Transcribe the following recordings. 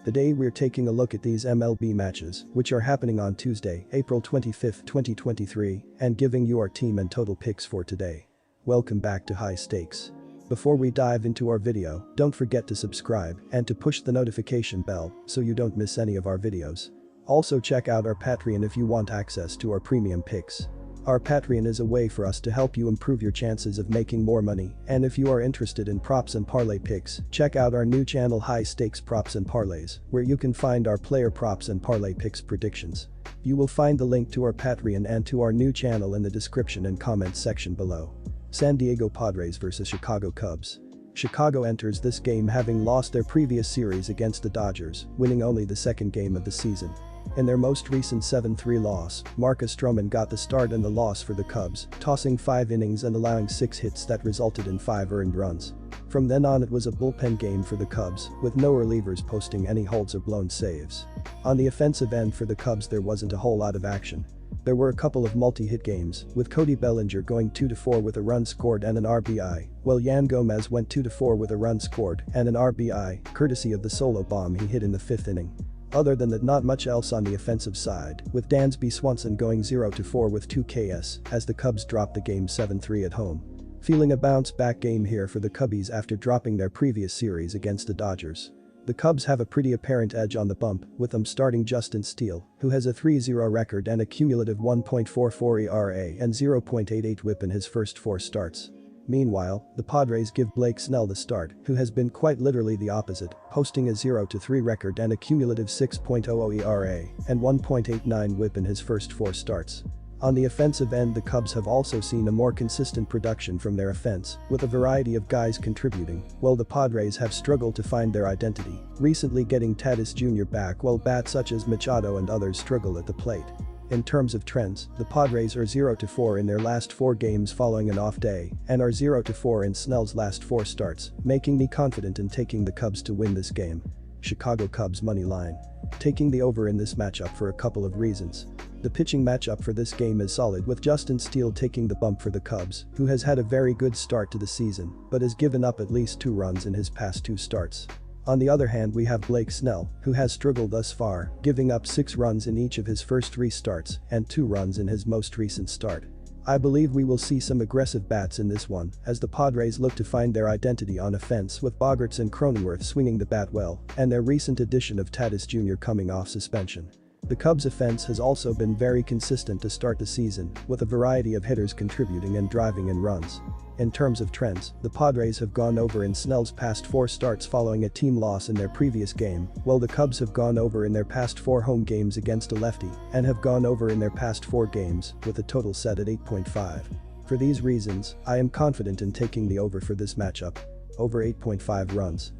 Today we're taking a look at these MLB matches, which are happening on Tuesday, April 25, 2023, and giving you our team and total picks for today. Welcome back to High Stakes. Before we dive into our video, don't forget to subscribe and to push the notification bell so you don't miss any of our videos. Also check out our Patreon if you want access to our premium picks. Our Patreon is a way for us to help you improve your chances of making more money, and if you are interested in props and parlay picks, check out our new channel High Stakes Props and Parlays, where you can find our player props and parlay picks predictions. You will find the link to our Patreon and to our new channel in the description and comments section below. San Diego Padres vs Chicago Cubs. Chicago enters this game having lost their previous series against the Dodgers, winning only the second game of the season. In their most recent 7-3 loss, Marcus Stroman got the start and the loss for the Cubs, tossing 5 innings and allowing 6 hits that resulted in 5 earned runs. From then on it was a bullpen game for the Cubs, with no relievers posting any holds or blown saves. On the offensive end for the Cubs there wasn't a whole lot of action. There were a couple of multi-hit games, with Cody Bellinger going 2-4 with a run scored and an RBI, while Yan Gomez went 2-4 with a run scored and an RBI, courtesy of the solo bomb he hit in the 5th inning. Other than that, not much else on the offensive side, with Dansby Swanson going 0-4 with 2 Ks as the Cubs dropped the game 7-3 at home. Feeling a bounce-back game here for the Cubbies after dropping their previous series against the Dodgers. The Cubs have a pretty apparent edge on the bump, with them starting Justin Steele, who has a 3-0 record and a cumulative 1.44 ERA and 0.88 WHIP in his first 4 starts. Meanwhile, the Padres give Blake Snell the start, who has been quite literally the opposite, posting a 0-3 record and a cumulative 6.00 ERA and 1.89 WHIP in his first 4 starts. On the offensive end, the Cubs have also seen a more consistent production from their offense, with a variety of guys contributing, while the Padres have struggled to find their identity, recently getting Tatis Jr. back while bats such as Machado and others struggle at the plate. In terms of trends, the Padres are 0-4 in their last 4 games following an off day and are 0-4 in Snell's last 4 starts, making me confident in taking the Cubs to win this game. Chicago Cubs money line. Taking the over in this matchup for a couple of reasons. The pitching matchup for this game is solid, with Justin Steele taking the bump for the Cubs, who has had a very good start to the season but has given up at least 2 runs in his past 2 starts. On the other hand, we have Blake Snell, who has struggled thus far, giving up 6 runs in each of his first 3 starts and 2 runs in his most recent start. I believe we will see some aggressive bats in this one, as the Padres look to find their identity on offense, with Bogaerts and Cronenworth swinging the bat well, and their recent addition of Tatis Jr. coming off suspension. The Cubs' offense has also been very consistent to start the season, with a variety of hitters contributing and driving in runs. In terms of trends, the Padres have gone over in Snell's past 4 starts following a team loss in their previous game, while the Cubs have gone over in their past 4 home games against a lefty and have gone over in their past 4 games, with a total set at 8.5. For these reasons, I am confident in taking the over for this matchup. Over 8.5 runs.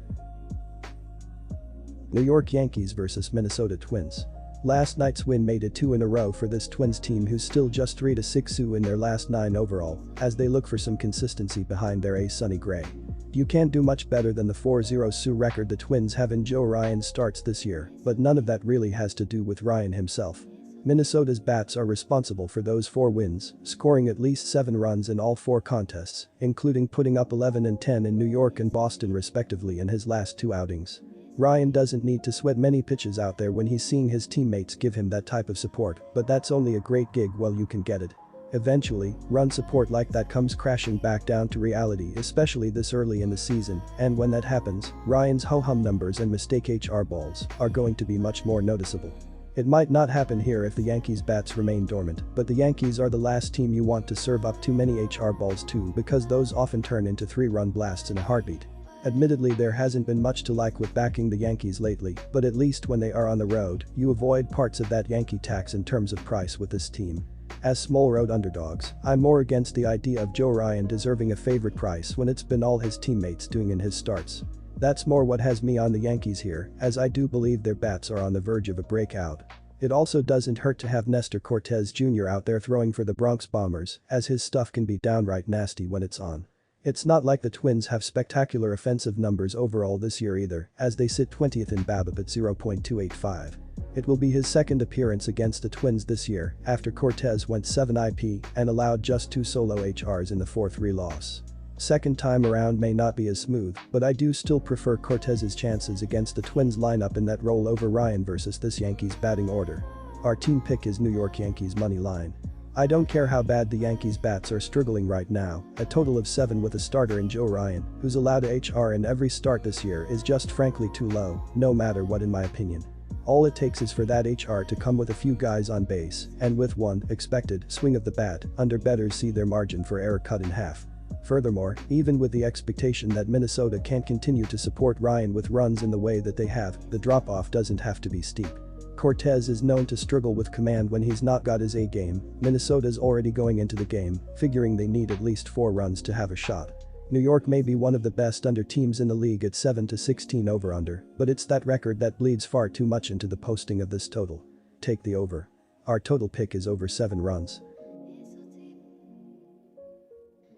New York Yankees vs Minnesota Twins. Last night's win made it 2 in a row for this Twins team, who's still just 3-6 in their last 9 overall, as they look for some consistency behind their ace Sonny Gray. You can't do much better than the 4-0 record the Twins have in Joe Ryan starts this year, but none of that really has to do with Ryan himself. Minnesota's bats are responsible for those 4 wins, scoring at least 7 runs in all 4 contests, including putting up 11 and 10 in New York and Boston respectively in his last 2 outings. Ryan doesn't need to sweat many pitches out there when he's seeing his teammates give him that type of support, but that's only a great gig while you can get it. Eventually, run support like that comes crashing back down to reality, especially this early in the season, and when that happens, Ryan's ho-hum numbers and mistake HR balls are going to be much more noticeable. It might not happen here if the Yankees' bats remain dormant, but the Yankees are the last team you want to serve up too many HR balls to, because those often turn into 3-run blasts in a heartbeat. Admittedly, there hasn't been much to like with backing the Yankees lately, but at least when they are on the road, you avoid parts of that Yankee tax in terms of price with this team. As small road underdogs, I'm more against the idea of Joe Ryan deserving a favorite price when it's been all his teammates doing in his starts. That's more what has me on the Yankees here, as I do believe their bats are on the verge of a breakout. It also doesn't hurt to have Nestor Cortes Jr. out there throwing for the Bronx Bombers, as his stuff can be downright nasty when it's on. It's not like the Twins have spectacular offensive numbers overall this year either, as they sit 20th in BABIP at 0.285. It will be his second appearance against the Twins this year, after Cortes went 7 IP and allowed just 2 solo HRs in the 4-3 loss. Second time around may not be as smooth, but I do still prefer Cortez's chances against the Twins lineup in that role over Ryan versus this Yankees batting order. Our team pick is New York Yankees money line. I don't care how bad the Yankees bats are struggling right now, a total of 7 with a starter in Joe Ryan, who's allowed a HR in every start this year, is just frankly too low, no matter what in my opinion. All it takes is for that HR to come with a few guys on base, and with one expected swing of the bat, under bettors see their margin for error cut in half. Furthermore, even with the expectation that Minnesota can't continue to support Ryan with runs in the way that they have, the drop-off doesn't have to be steep. Cortez is known to struggle with command when he's not got his A game. Minnesota's already going into the game, figuring they need at least 4 runs to have a shot. New York may be one of the best under teams in the league at 7-16 over-under, but it's that record that bleeds far too much into the posting of this total. Take the over. Our total pick is over 7 runs.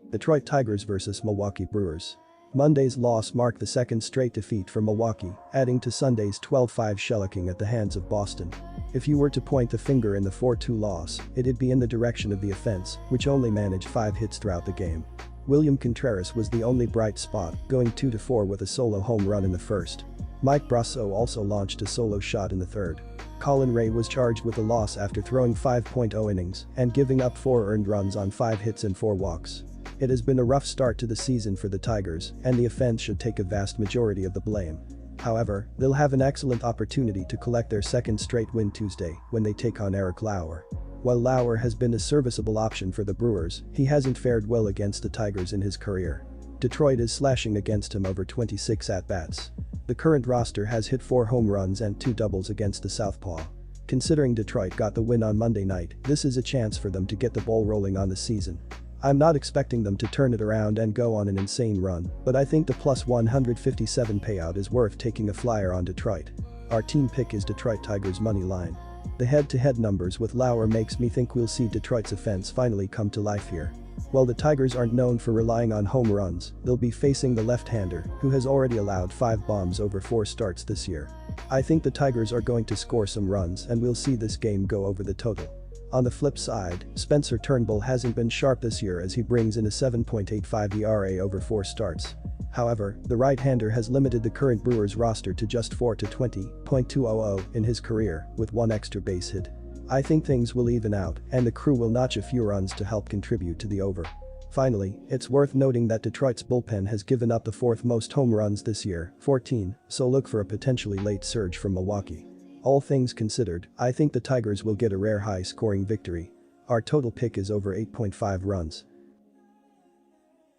Detroit Tigers vs Milwaukee Brewers. Monday's loss marked the second straight defeat for Milwaukee, adding to Sunday's 12-5 shellacking at the hands of Boston. If you were to point the finger in the 4-2 loss, it'd be in the direction of the offense, which only managed 5 hits throughout the game. William Contreras was the only bright spot, going 2-4 with a solo home run in the first. Mike Brasso also launched a solo shot in the third. Colin Ray was charged with the loss after throwing 5.0 innings and giving up 4 earned runs on 5 hits and 4 walks. It has been a rough start to the season for the Tigers, and the offense should take a vast majority of the blame. However, they'll have an excellent opportunity to collect their second straight win Tuesday when they take on Eric Lauer. While Lauer has been a serviceable option for the Brewers, he hasn't fared well against the Tigers in his career. Detroit is slashing against him over 26 at-bats. The current roster has hit 4 home runs and 2 doubles against the Southpaw. Considering Detroit got the win on Monday night, this is a chance for them to get the ball rolling on the season. I'm not expecting them to turn it around and go on an insane run, but I think the plus 157 payout is worth taking a flyer on Detroit. Our team pick is Detroit Tigers money line. The head-to-head numbers with Lauer makes me think we'll see Detroit's offense finally come to life here. While the Tigers aren't known for relying on home runs, they'll be facing the left-hander, who has already allowed 5 bombs over 4 starts this year. I think the Tigers are going to score some runs and we'll see this game go over the total. On the flip side, Spencer Turnbull hasn't been sharp this year as he brings in a 7.85 ERA over 4 starts. However, the right-hander has limited the current Brewers roster to just 4-20.200 in his career, with 1 extra base hit. I think things will even out, and the crew will notch a few runs to help contribute to the over. Finally, it's worth noting that Detroit's bullpen has given up the 4th most home runs this year, 14, so look for a potentially late surge from Milwaukee. All things considered, I think the Tigers will get a rare high-scoring victory. Our total pick is over 8.5 runs.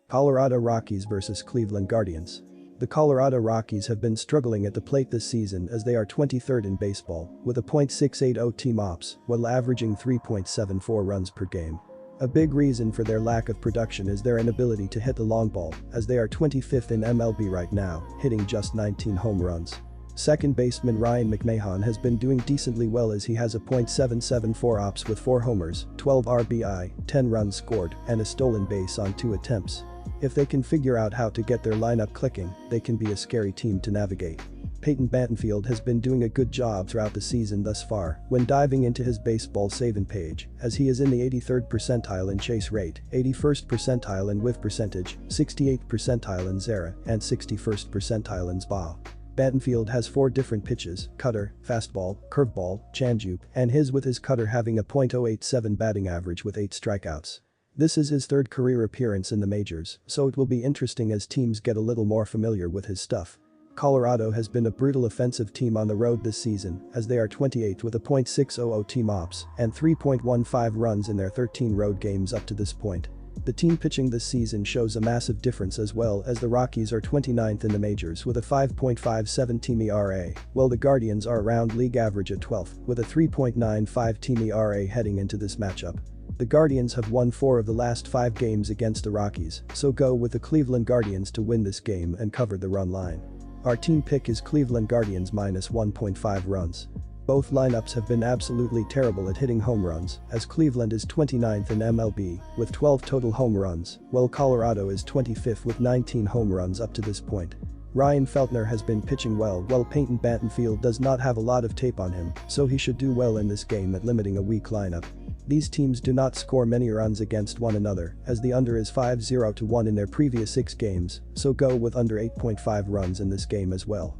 Colorado Rockies vs Cleveland Guardians. The Colorado Rockies have been struggling at the plate this season as they are 23rd in baseball, with a .680 team ops, while averaging 3.74 runs per game. A big reason for their lack of production is their inability to hit the long ball, as they are 25th in MLB right now, hitting just 19 home runs. Second baseman Ryan McMahon has been doing decently well as he has a .774 ops with 4 homers, 12 RBI, 10 runs scored, and a stolen base on 2 attempts. If they can figure out how to get their lineup clicking, they can be a scary team to navigate. Peyton Battenfield has been doing a good job throughout the season thus far when diving into his baseball saving page, as he is in the 83rd percentile in chase rate, 81st percentile in whiff percentage, 68th percentile in ZERA, and 61st percentile in SPA. Battenfield has 4 different pitches: cutter, fastball, curveball, changeup, and with his cutter having a .087 batting average with 8 strikeouts. This is his 3rd career appearance in the majors, so it will be interesting as teams get a little more familiar with his stuff. Colorado has been a brutal offensive team on the road this season, as they are 28th with a .600 team ops and 3.15 runs in their 13 road games up to this point. The team pitching this season shows a massive difference as well, as the Rockies are 29th in the majors with a 5.57 team ERA, while the Guardians are around league average at 12th with a 3.95 team ERA heading into this matchup. The Guardians have won 4 of the last 5 games against the Rockies, so go with the Cleveland Guardians to win this game and cover the run line. Our team pick is Cleveland Guardians minus 1.5 runs. Both lineups have been absolutely terrible at hitting home runs, as Cleveland is 29th in MLB with 12 total home runs, while Colorado is 25th with 19 home runs up to this point. Ryan Feltner has been pitching well while Peyton Battenfield does not have a lot of tape on him, so he should do well in this game at limiting a weak lineup. These teams do not score many runs against one another, as the under is 5-0-1 in their previous 6 games, so go with under 8.5 runs in this game as well.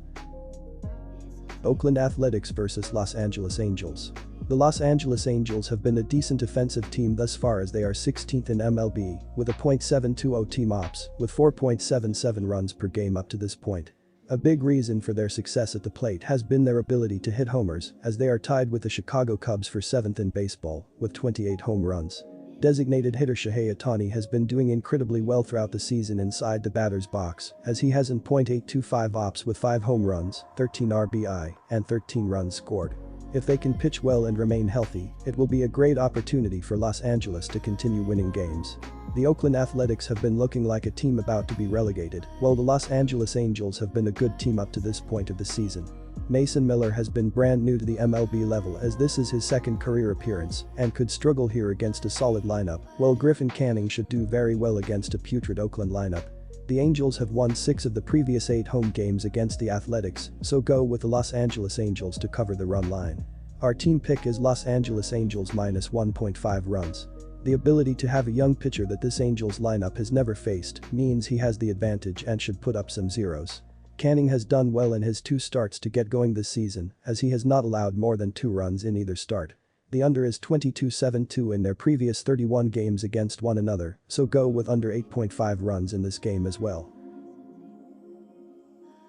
Oakland Athletics vs Los Angeles Angels. The Los Angeles Angels have been a decent offensive team thus far, as they are 16th in MLB with a .720 team ops with 4.77 runs per game up to this point. A big reason for their success at the plate has been their ability to hit homers, as they are tied with the Chicago Cubs for 7th in baseball with 28 home runs. Designated hitter Shohei Ohtani has been doing incredibly well throughout the season inside the batter's box, as he has an .825 ops with 5 home runs, 13 RBI, and 13 runs scored. If they can pitch well and remain healthy, it will be a great opportunity for Los Angeles to continue winning games. The Oakland Athletics have been looking like a team about to be relegated, while the Los Angeles Angels have been a good team up to this point of the season. Mason Miller has been brand new to the MLB level, as this is his 2nd career appearance and could struggle here against a solid lineup, while Griffin Canning should do very well against a putrid Oakland lineup. The Angels have won 6 of the previous 8 home games against the Athletics, so go with the Los Angeles Angels to cover the run line. Our team pick is Los Angeles Angels minus 1.5 runs. The ability to have a young pitcher that this Angels lineup has never faced means he has the advantage and should put up some zeros. Canning has done well in his 2 starts to get going this season, as he has not allowed more than 2 runs in either start. The under is 22-7-2 in their previous 31 games against one another, so go with under 8.5 runs in this game as well.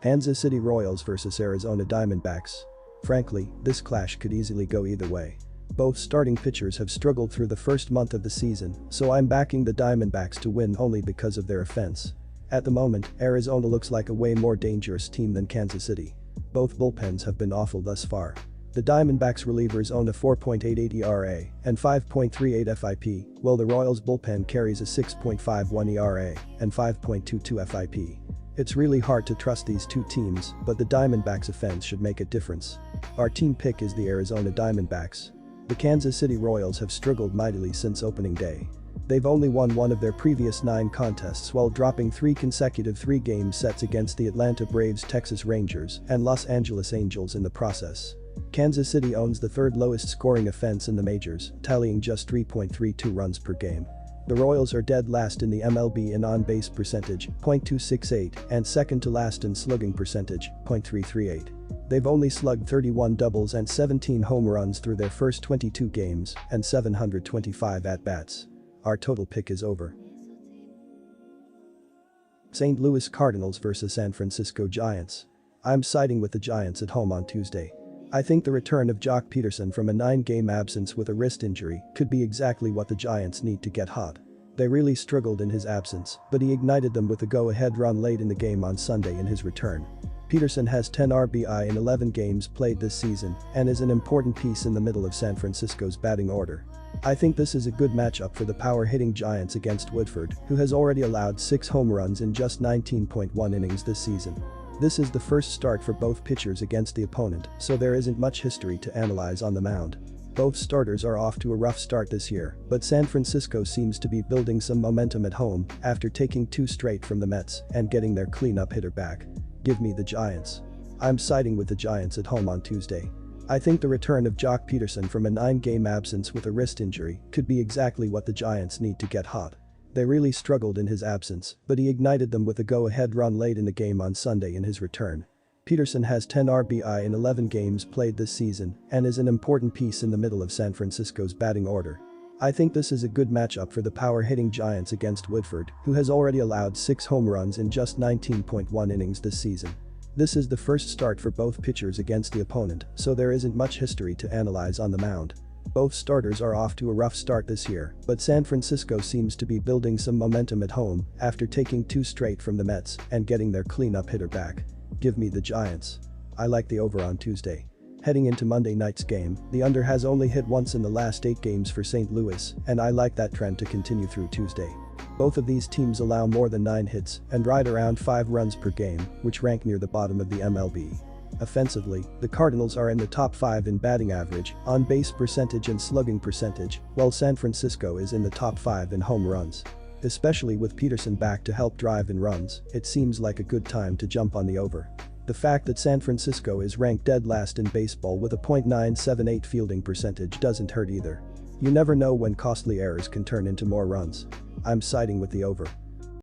Kansas City Royals vs Arizona Diamondbacks. Frankly, this clash could easily go either way. Both starting pitchers have struggled through the first month of the season, so I'm backing the Diamondbacks to win only because of their offense. At the moment, Arizona looks like a way more dangerous team than Kansas City. Both bullpens have been awful thus far. The Diamondbacks relievers own a 4.88 ERA and 5.38 FIP, while the Royals bullpen carries a 6.51 ERA and 5.22 FIP. It's really hard to trust these 2 teams, but the Diamondbacks' offense should make a difference. Our team pick is the Arizona Diamondbacks. The Kansas City Royals have struggled mightily since opening day. They've only won 1 of their previous 9 contests while dropping 3 consecutive 3-game sets against the Atlanta Braves, Texas Rangers, and Los Angeles Angels in the process. Kansas City owns the 3rd lowest scoring offense in the majors, tallying just 3.32 runs per game. The Royals are dead last in the MLB in on-base percentage, .268, and 2nd to last in slugging percentage, .338. They've only slugged 31 doubles and 17 home runs through their first 22 games and 725 at-bats. Our total pick is over. St. Louis Cardinals vs San Francisco Giants. I'm siding with the Giants at home on Tuesday. I think the return of Jock Peterson from a 9-game absence with a wrist injury could be exactly what the Giants need to get hot. They really struggled in his absence, but he ignited them with a go-ahead run late in the game on Sunday in his return. Peterson has 10 RBI in 11 games played this season and is an important piece in the middle of San Francisco's batting order. I think this is a good matchup for the power-hitting Giants against Woodford, who has already allowed 6 home runs in just 19.1 innings this season. This is the first start for both pitchers against the opponent, so there isn't much history to analyze on the mound. Both starters are off to a rough start this year, but San Francisco seems to be building some momentum at home after taking 2 straight from the Mets and getting their cleanup hitter back. Give me the Giants. I'm siding with the Giants at home on Tuesday. I think the return of Jock Peterson from a 9-game absence with a wrist injury could be exactly what the Giants need to get hot. They really struggled in his absence, but he ignited them with a go-ahead run late in the game on Sunday in his return. Peterson has 10 RBI in 11 games played this season and is an important piece in the middle of San Francisco's batting order. I think this is a good matchup for the power-hitting Giants against Woodford, who has already allowed 6 home runs in just 19.1 innings this season. This is the first start for both pitchers against the opponent, so there isn't much history to analyze on the mound. Both starters are off to a rough start this year, but San Francisco seems to be building some momentum at home after taking 2 straight from the Mets and getting their cleanup hitter back. Give me the Giants. I like the over on Tuesday. Heading into Monday night's game, the under has only hit once in the last 8 games for St. Louis, and I like that trend to continue through Tuesday. Both of these teams allow more than 9 hits and ride around 5 runs per game, which rank near the bottom of the MLB. Offensively, the Cardinals are in the top 5 in batting average, on-base percentage and slugging percentage, while San Francisco is in the top 5 in home runs. Especially with Peterson back to help drive in runs, it seems like a good time to jump on the over. The fact that San Francisco is ranked dead last in baseball with a .978 fielding percentage doesn't hurt either. You never know when costly errors can turn into more runs. I'm siding with the over.